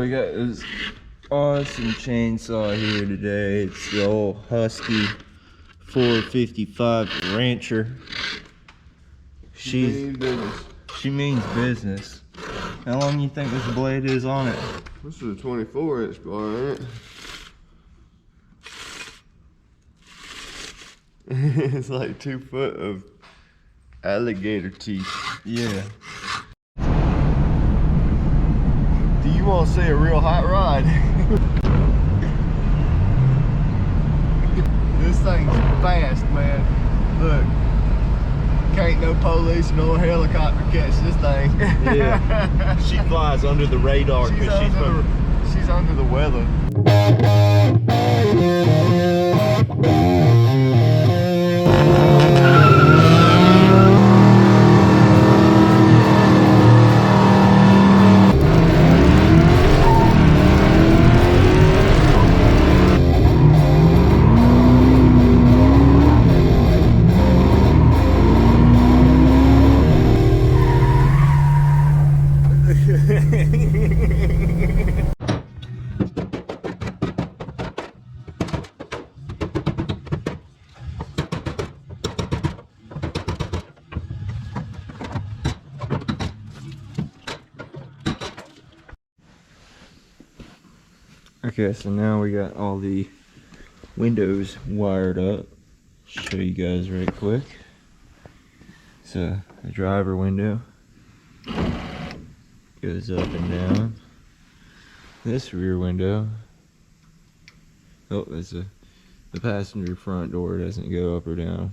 we got this awesome chainsaw here today. It's the old Husky 455 Rancher. She means business. How long do you think this blade is on it? This is a 24-inch bar, ain't it? It's like 2 foot of alligator teeth. Yeah. Do you want to see a real hot rod? This thing's fast, man. Look. Can't no police nor helicopter catch this thing. Yeah. She flies under the radar because she's under the weather. Okay, so now we got all the windows wired up. Show you guys right quick. So the driver window goes up and down. This rear window, oh, that's the passenger front door doesn't go up or down.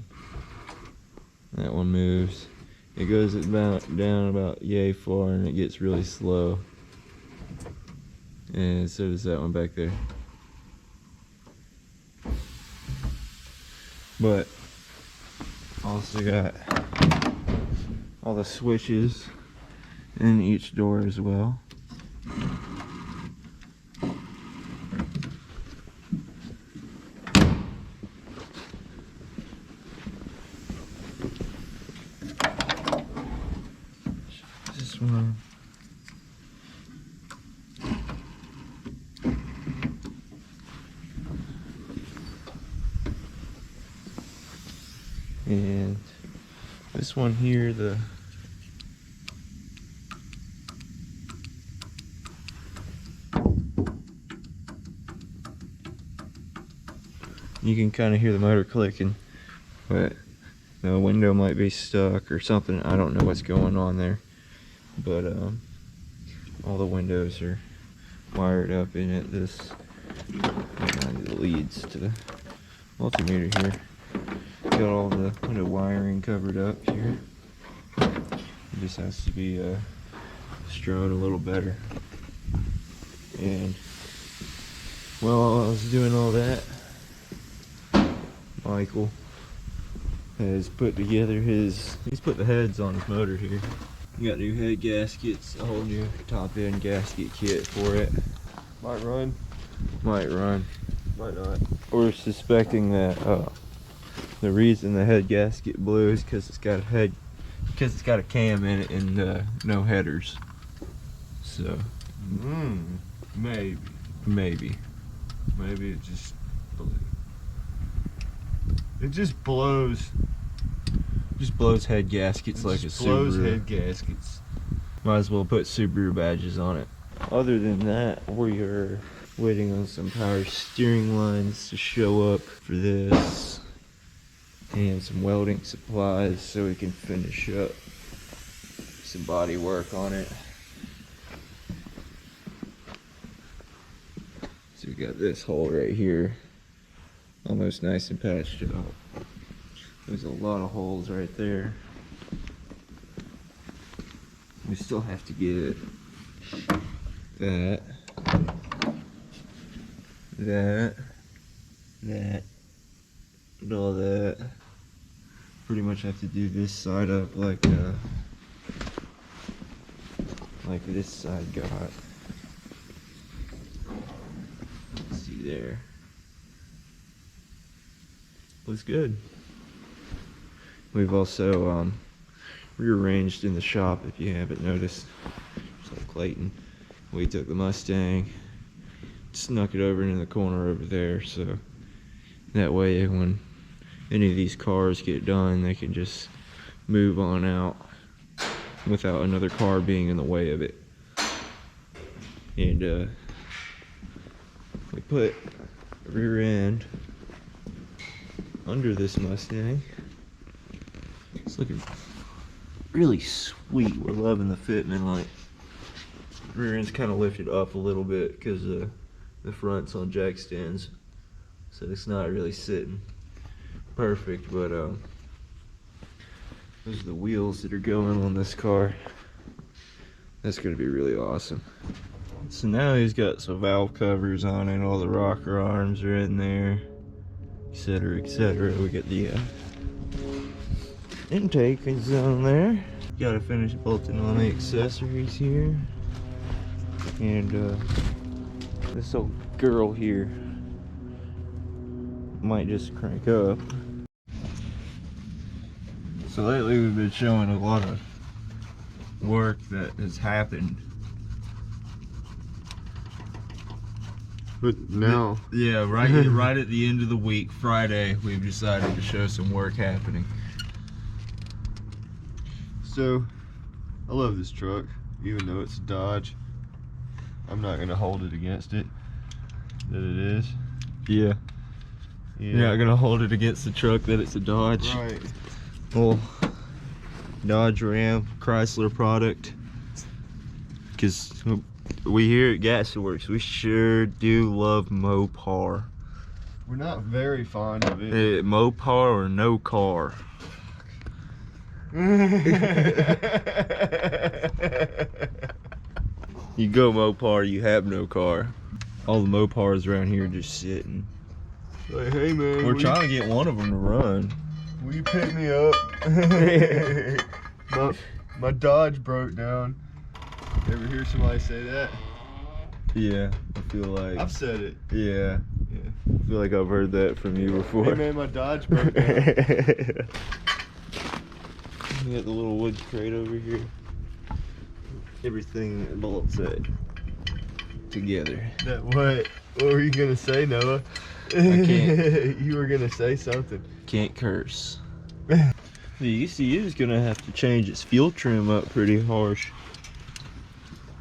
That one moves. It goes down about yay far and it gets really slow. And so does that one back there. But also got all the switches in each door as well. This one. And this one here, you can kind of hear the motor clicking, but the window might be stuck or something. I don't know what's going on there, but all the windows are wired up in it. This leads to the multimeter here. Got all the window wiring covered up here. It just has to be strewn a little better. And while I was doing all that, Michael has put together he's put the heads on his motor here. You got new head gaskets, a whole new top end gasket kit for it. Might run. Might run. Might not. We're suspecting that the reason the head gasket blew is because it's got a cam in it and no headers. So maybe it just blew. It just blows. Just blows head gaskets like a Subaru. Blows head gaskets. Might as well put Subaru badges on it. Other than that, we are waiting on some power steering lines to show up for this. And some welding supplies so we can finish up some body work on it. So we got this hole right here, almost nice and patched up. There's a lot of holes right there. We still have to get that, and all that. Pretty much have to do this side up like this side got. Let's see there. Looks good. We've also rearranged in the shop, if you haven't noticed. Just like Clayton we took the Mustang, snuck it over in the corner over there, so that way when any of these cars get done, they can just move on out without another car being in the way of it. And we put a rear end under this Mustang. It's looking really sweet. We're loving the fitment. Like, rear end's kind of lifted up a little bit because the front's on jack stands, so it's not really sitting perfect. But those are the wheels that are going on this car. That's gonna be really awesome. So now he's got some valve covers on it. All the rocker arms are in there, etc., etc. We got the intake is on there. Gotta finish bolting on the accessories here. And this old girl here might just crank up. So lately we've been showing a lot of work that has happened. But now, Yeah, right at the end of the week, Friday, we've decided to show some work happening. so I love this truck, even though it's a Dodge. I'm not gonna hold it against it that it is. Yeah. You're not gonna hold it against the truck that it's a Dodge. Right. Well, Dodge Ram Chrysler product. Because we here at Gasworks, we sure do love Mopar. We're not very fond of it. Mopar or no car. You go Mopar, you have no car. All the Mopars around here are just sitting. Like, hey man, We're trying to get one of them to run. will you pick me up? my Dodge broke down. Ever hear somebody say that? Yeah, I feel like. I've said it. Yeah. Yeah. I feel like I've heard that from you before. Hey man, my Dodge broke down. We got the little wood crate over here. Everything bolts it together. That what? What were you gonna say, Noah? I can't. You were gonna say something. Can't curse. The ECU is gonna have to change its fuel trim up pretty harsh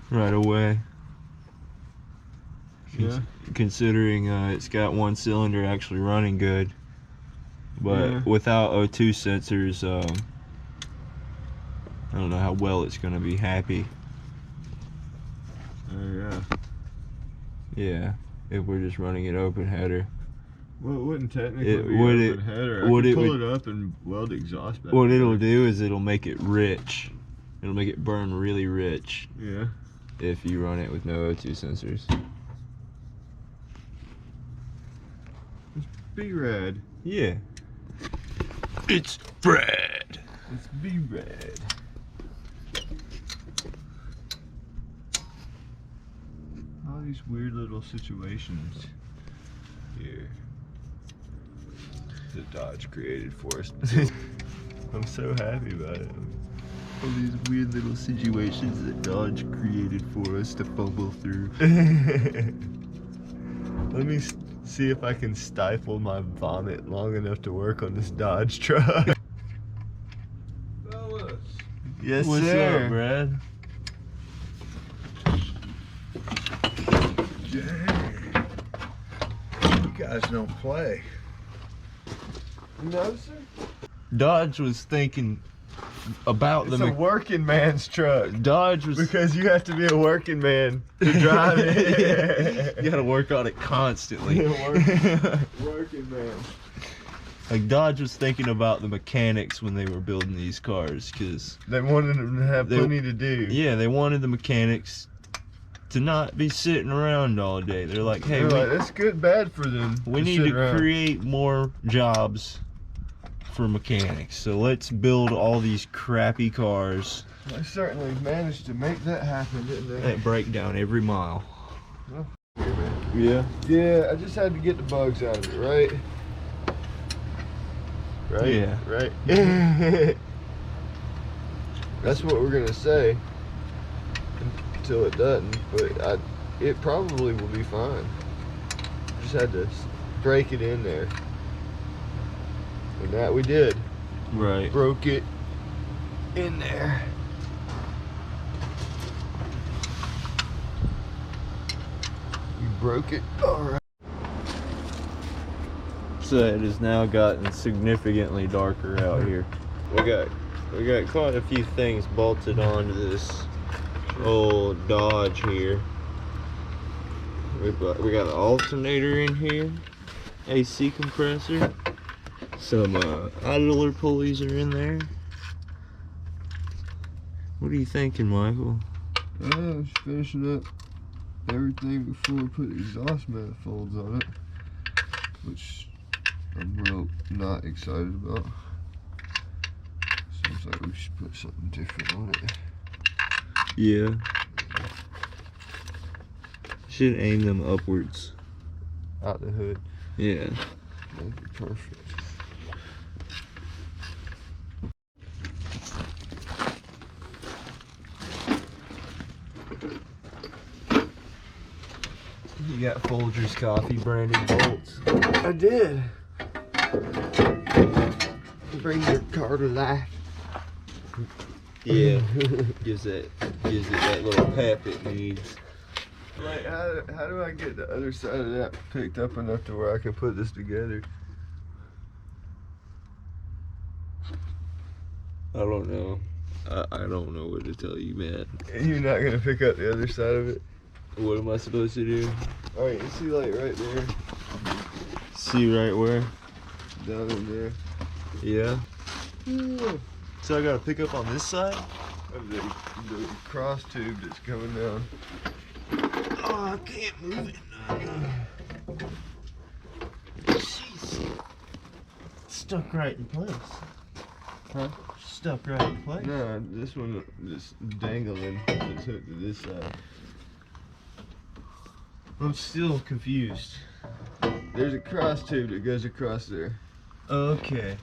right away. Yeah. Considering it's got one cylinder actually running good, but without O2 sensors, I don't know how well it's gonna be happy. Oh yeah. Yeah, if we're just running it open header. Well, it wouldn't technically It- be would open it- header. I would could it pull would- it up and weld the exhaust back. What it'll do is it'll make it rich. It'll make it burn really rich Yeah. if you run it with no O2 sensors. Be rad. Yeah. It's Brad. Let's be rad. All these weird little situations here that Dodge created for us. I'm so happy about it. All these weird little situations that Dodge created for us to fumble through. Let me see if I can stifle my vomit long enough to work on this Dodge truck. Fellas, Yes, What's sir. up, Brad? dang. You guys don't play. No, sir. Dodge was thinking about It's the a working man's truck. Dodge was Because you have to be a working man to drive it. You gotta work on it constantly. Working man. Like Dodge was thinking about the mechanics when they were building these cars, because They wanted them to have They- plenty to do. yeah, they wanted the mechanics to not be sitting around all day. They're like, hey, They're like, that's good, bad for them. we need sit to around. create more jobs for mechanics. So let's build all these crappy cars They certainly managed to make that happen, didn't they? that break down every mile. Yeah. Yeah, I just had to get the bugs out of it, right? Right? Yeah. Right? That's what we're gonna say. till it doesn't, but it probably will be fine. Just had to break it in there. And that we did. Right. Broke it in there. You broke it. Alright. So it has now gotten significantly darker out here. We got quite a few things bolted onto this old Dodge here. We got an alternator in here, AC compressor, some idler pulleys are in there. What are you thinking, Michael? I was finishing up everything before I put exhaust manifolds on it, which I'm real not excited about. Seems like we should put something different on it. Yeah. Should aim them upwards. Out the hood. Yeah. Make it perfect. You got Folgers Coffee branded bolts. I did. Bring your car to life. Yeah. gives it that little pep it needs. Like, how do I get the other side of that picked up enough to where I can put this together? I don't know. I don't know what to tell you, man. You're not gonna pick up the other side of it? What am I supposed to do? Alright, you see like right there? See right where? Down in there. Yeah. So I gotta pick up on this side? Of the cross tube that's coming down. Oh, I can't move it. Jeez. It's stuck right in place. Huh? Stuck right in place. No, this one is dangling. It's hooked to this side. I'm still confused. There's a cross tube that goes across there. Okay.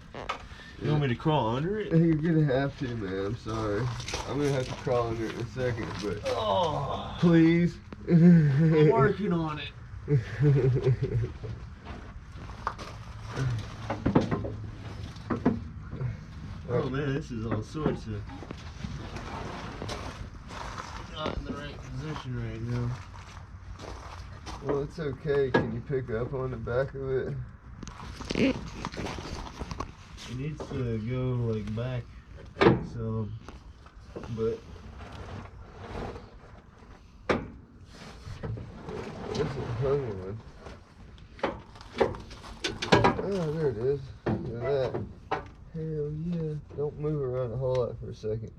You want me to crawl under it? You're gonna have to, man. I'm sorry. I'm gonna have to crawl under it in a second, but Oh, please. I'm working on it. Oh man, this is all sorts of not in the right position right now. Well, it's okay. Can you pick up on the back of it? It needs to go like back, so, but This is hung one. Oh, there it is. Look at that. Hell yeah. Don't move around a whole lot for a second.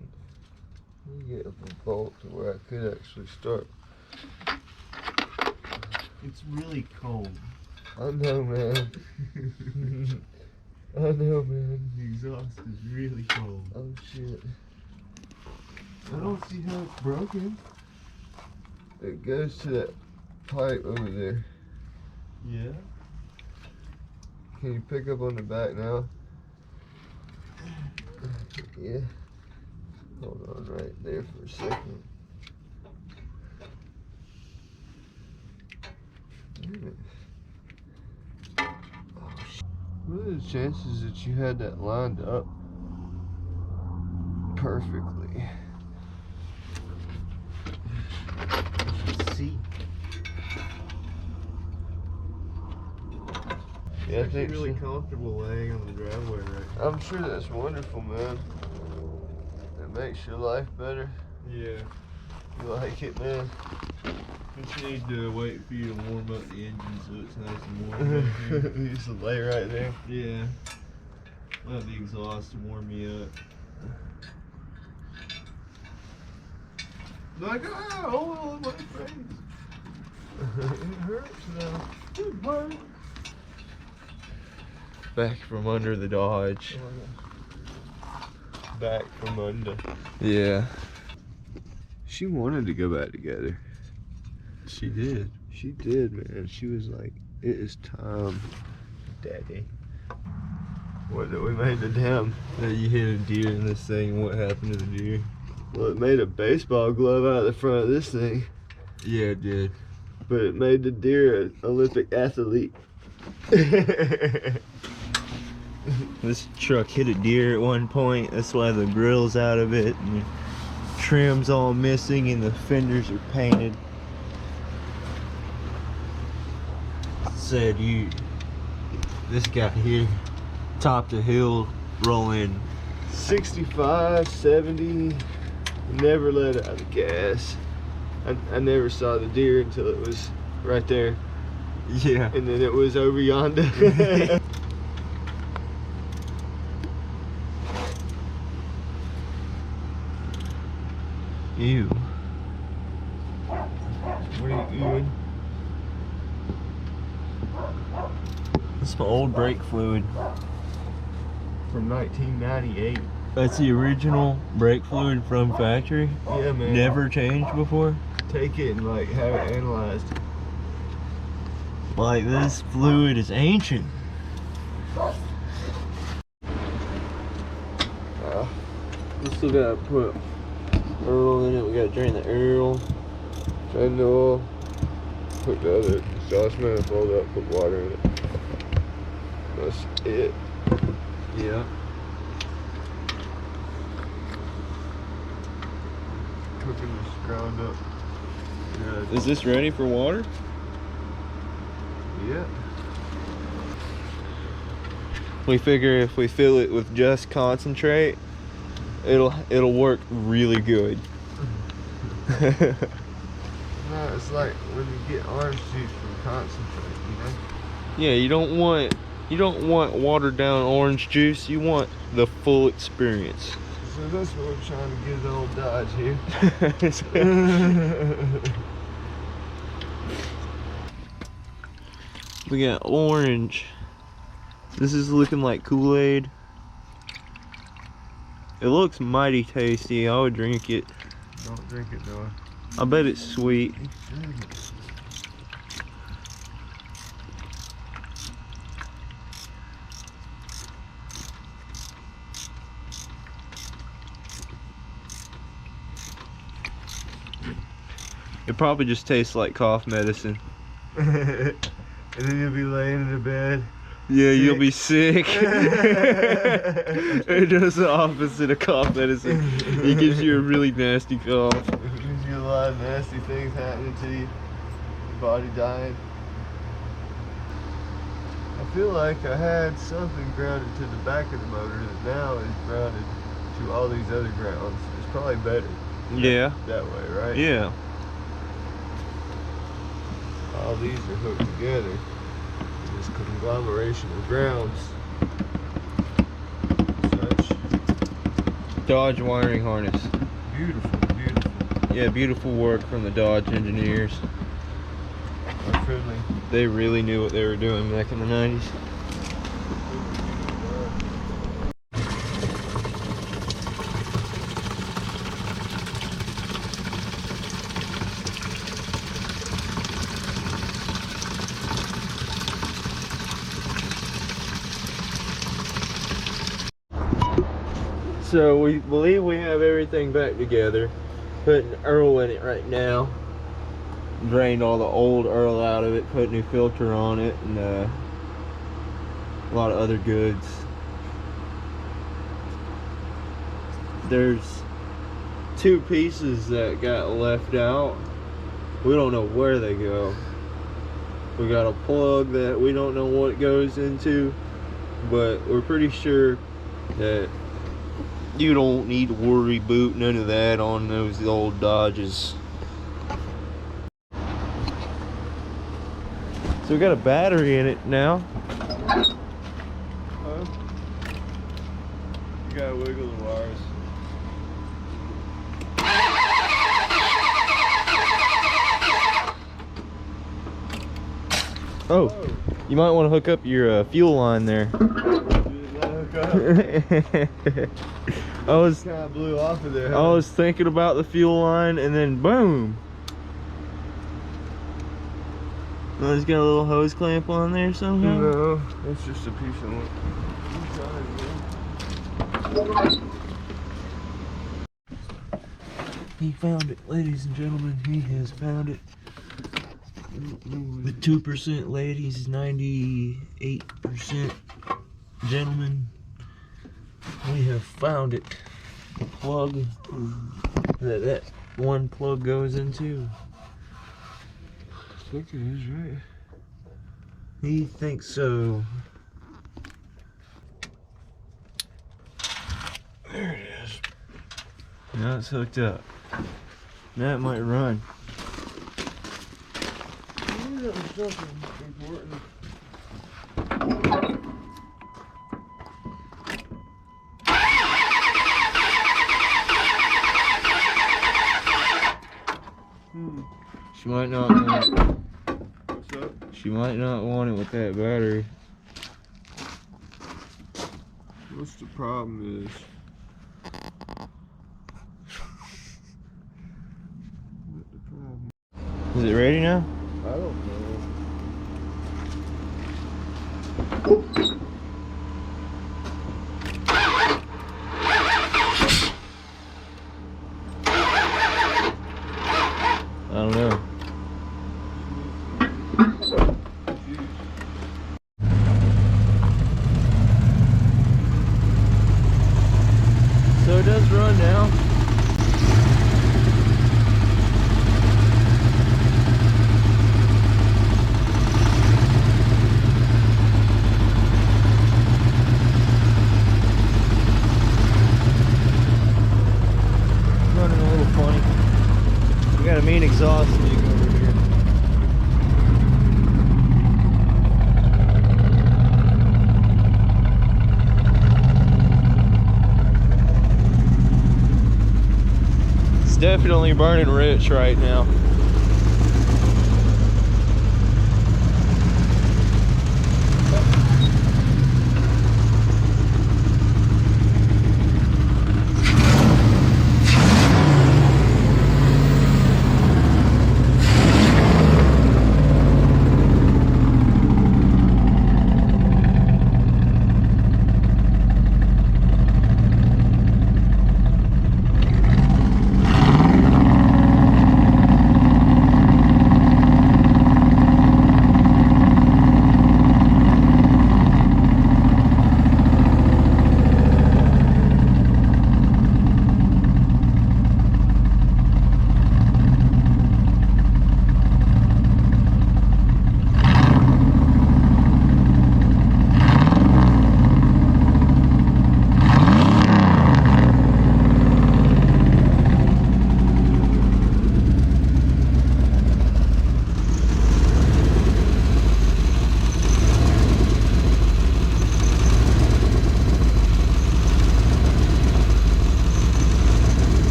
Let me get up a bolt to where I could actually start. it's really cold. I know, man. I know, man. The exhaust is really cold. Oh, shit. I don't see how it's broken. It goes to that pipe over there. Yeah. Can you pick up on the back now? Yeah. Hold on right there for a second. Damn it. Oh, shit. What are the chances that you had that lined up perfectly? Let's see. Yeah, I It's think really so. comfortable laying on the driveway right now. I'm sure that's wonderful, man. It makes your life better. Yeah. You like it, man? Just need to wait for you to warm up the engine so it's nice and warm. back here. You just lay right there. Yeah. Let the exhaust warm me up. Like, oh, my face. It hurts now. It hurts. Back from under the Dodge. Back from under. Yeah. She wanted to go back together. She did. She did, man. She was like, it is time, Daddy. What, that we made the damn. That you hit a deer in this thing and what happened to the deer? Well, it made a baseball glove out of the front of this thing, Yeah, it did. but it made the deer an Olympic athlete. This truck hit a deer at one point. That's why the grill's out of it, and the trim's all missing, and the fenders are painted. Said this guy here topped a hill rolling 65, 70, never let out the gas. I never saw the deer until it was right there, Yeah. and then it was over yonder. Ew. What are you doing? That's my old brake fluid. From 1998. That's the original brake fluid from factory. Yeah, man. Never changed before. Take it and like have it analyzed. Like, this fluid is ancient. We still gotta put Earl in it. We gotta drain the Earl, drain the oil, put the other saucepan, fold up, put water in it. That's it. Yeah. Cooking this ground up. Yeah. Is this ready for water? Yeah. We figure if we fill it with just concentrate, it'll work really good. No, it's like when you get orange juice from concentrate, you know? Yeah, you don't want watered down orange juice. You want the full experience. So that's what we're trying to get the old Dodge here. We got orange. This is looking like Kool-Aid. It looks mighty tasty. I would drink it. Don't drink it, Noah. I bet it's sweet. It probably just tastes like cough medicine. And then you'll be laying in the bed. Yeah, you'll be sick. It does the opposite of cough medicine. It gives you a really nasty cough. It gives you a lot of nasty things happening to you. Your body dying. I feel like I had something grounded to the back of the motor that now is grounded to all these other grounds. It's probably better. Yeah. That way, right? Yeah. All these are hooked together. This conglomeration of grounds. Such Dodge wiring harness. beautiful, beautiful. Yeah, beautiful work from the Dodge engineers. Our friendly. They really knew what they were doing back in the 90s. So we believe we have everything back together. Putting Earl in it right now. Drained all the old Earl out of it, put a new filter on it, and a lot of other goods. There's two pieces that got left out. We don't know where they go. We got a plug that we don't know what it goes into, but we're pretty sure that you don't need to worry about none of that on those old Dodges. So we got a battery in it now. You gotta wiggle the wires. Oh, you might want to hook up your fuel line there. I was Kind of blew off of there. I was thinking about the fuel line, and then boom. Oh, it's got a little hose clamp on there somehow. No, it's just a piece of wood. He found it, ladies and gentlemen. He has found it. The 2% ladies, 98% gentlemen. We have found it. The plug that one plug goes into. I think it is, right? He thinks so. There it is. Now it's hooked up. Now it might run. That was something important. She might not want it. What's up? She might not want it with that battery. What's the problem is? What the problem? Is it ready now? I don't know. I don't know. So it does run now. Running a little funny. We got a mean exhaust leak over here. It's definitely burning rich right now.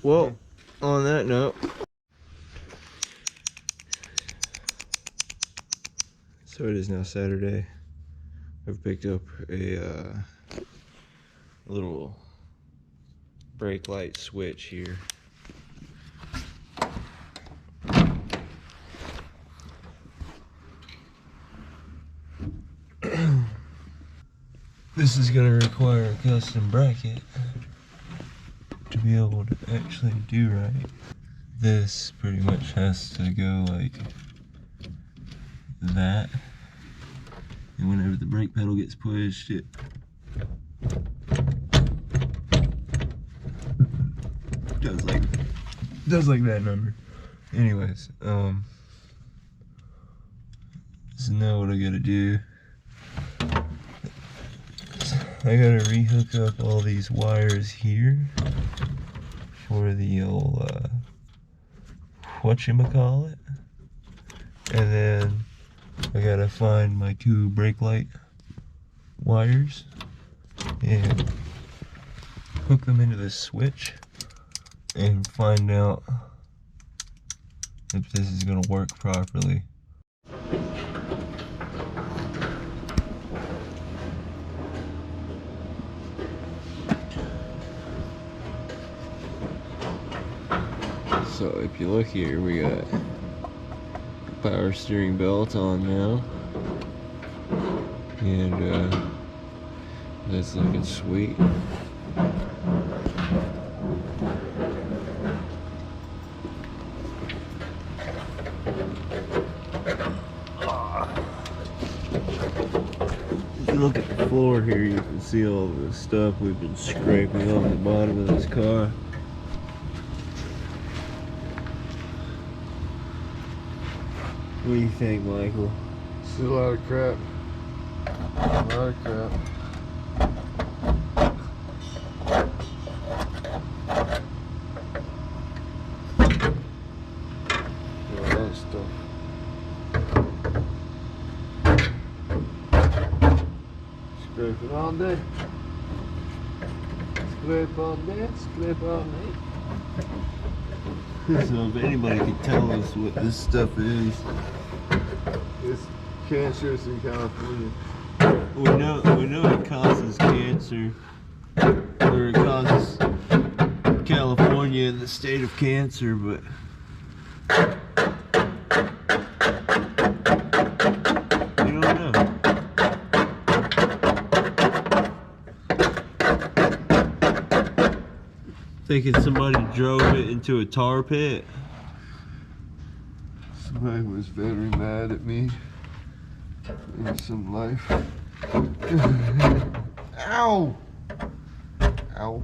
Well, on that note, so it is now Saturday. I've picked up a little brake light switch here. This is going to require a custom bracket to be able to actually do right. This pretty much has to go like that, and whenever the brake pedal gets pushed, it does like that number. Anyways, so now what I gotta do, I gotta rehook up all these wires here for the old whatchamacallit, and then I gotta find my two brake light wires and hook them into this switch and find out if this is gonna work properly. So if you look here, we got power steering belt on now, and that's looking sweet. If you look at the floor here, you can see all the stuff we've been scraping off the bottom of this car. What do you think, Michael? It's a lot of crap. A lot of crap. A lot of stuff. Scrape it all day. Scrape all day. Scrape all night. So if anybody could tell us what this stuff is. It's cancerous in California. We know it causes cancer, or it causes California and the state of cancer, but we don't know. Thinking somebody drove it into a tar pit. Somebody was very mad at me in some life. Ow! Ow.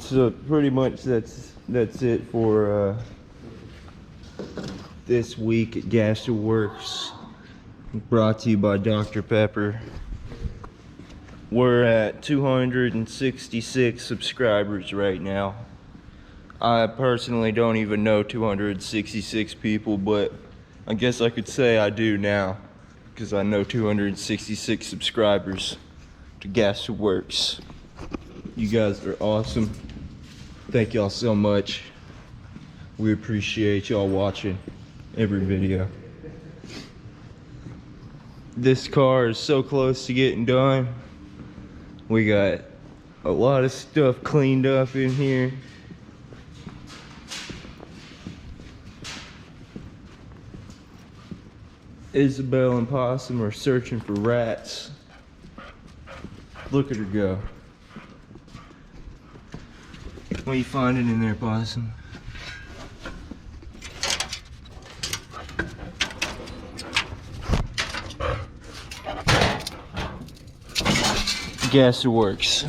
So pretty much that's it for this week at Gaster Works, brought to you by Dr. Pepper. We're at 266 subscribers right now. I personally don't even know 266 people, but I guess I could say I do now, because I know 266 subscribers to Gaster Works. You guys are awesome. Thank y'all so much. We appreciate y'all watching every video. This car is so close to getting done. We got a lot of stuff cleaned up in here. Isabel and Possum are searching for rats. Look at her go. What are you finding in there, Possum? Gaster Works.